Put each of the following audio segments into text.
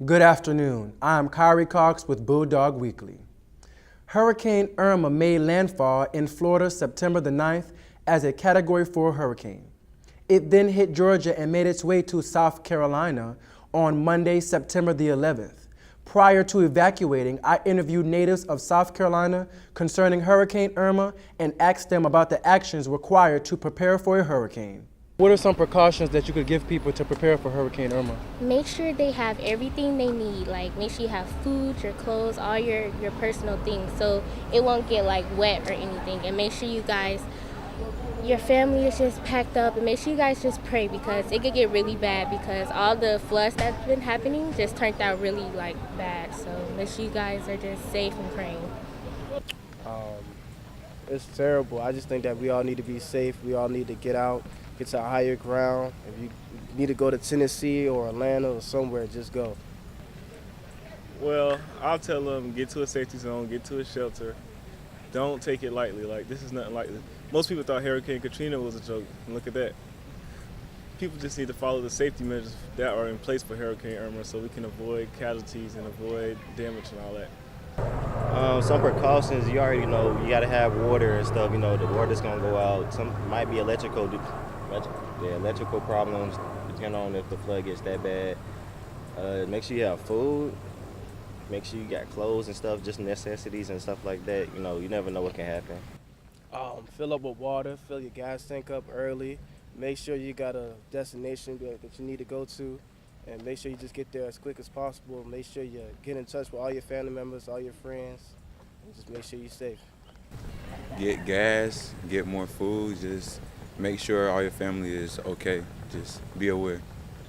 Good afternoon. I am Kyre Cox with Bulldog Weekly. Hurricane Irma made landfall in Florida September the 9th as a Category 4 hurricane. It then hit Georgia and made its way to South Carolina on Monday, September the 11th. Prior to evacuating, I interviewed natives of South Carolina concerning Hurricane Irma and asked them about the actions required to prepare for a hurricane. What are some precautions that you could give people to prepare for Hurricane Irma? Make sure they have everything they need, like make sure you have food, your clothes, all your personal things, so it won't get like wet or anything. And make sure you guys, your family is just packed up, and make sure you guys just pray, because it could get really bad, because all the floods that's been happening just turned out really like bad. So make sure you guys are just safe and praying. It's terrible. I just think that we all need to be safe. We all need to get out, get to a higher ground. If you need to go to Tennessee or Atlanta or somewhere, just go. Well, I'll tell them, get to a safety zone, get to a shelter. Don't take it lightly. Like, this is nothing lightly. Most people thought Hurricane Katrina was a joke, and look at that. People just need to follow the safety measures that are in place for Hurricane Irma so we can avoid casualties and avoid damage and all that. Some precautions, you already know, you gotta have water and stuff, the water's gonna go out. Some might be electrical problems, depending on if the flood gets that bad. Make sure you have food, make sure you got clothes and stuff, just necessities and stuff like that. You never know what can happen. Fill up with water, fill your gas tank up early. Make sure you got a destination that you need to go to, and make sure you just get there as quick as possible. Make sure you get in touch with all your family members, all your friends, and just make sure you're safe. Get gas, get more food, just make sure all your family is okay. Just be aware.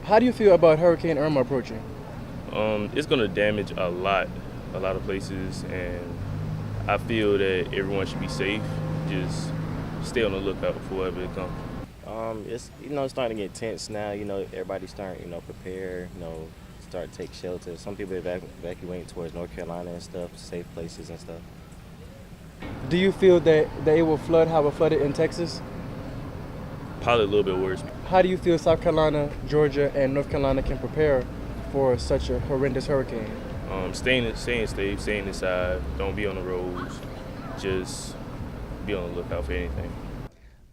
How do you feel about Hurricane Irma approaching? It's going to damage a lot of places, and I feel that everyone should be safe. Just stay on the lookout for whatever it comes. It's starting to get tense now. Everybody's starting prepare. Start to take shelter. Some people evacuating towards North Carolina and stuff, safe places and stuff. Do you feel that it will flood how it flooded in Texas? Probably a little bit worse. How do you feel South Carolina, Georgia, and North Carolina can prepare for such a horrendous hurricane? Staying safe, staying inside. Don't be on the roads. Just be on the lookout for anything.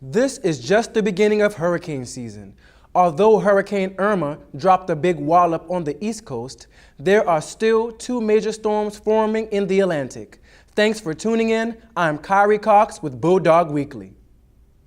This is just the beginning of hurricane season. Although Hurricane Irma dropped a big wallop on the East Coast, there are still two major storms forming in the Atlantic. Thanks for tuning in. I'm Kyre Cox with Bulldog Weekly.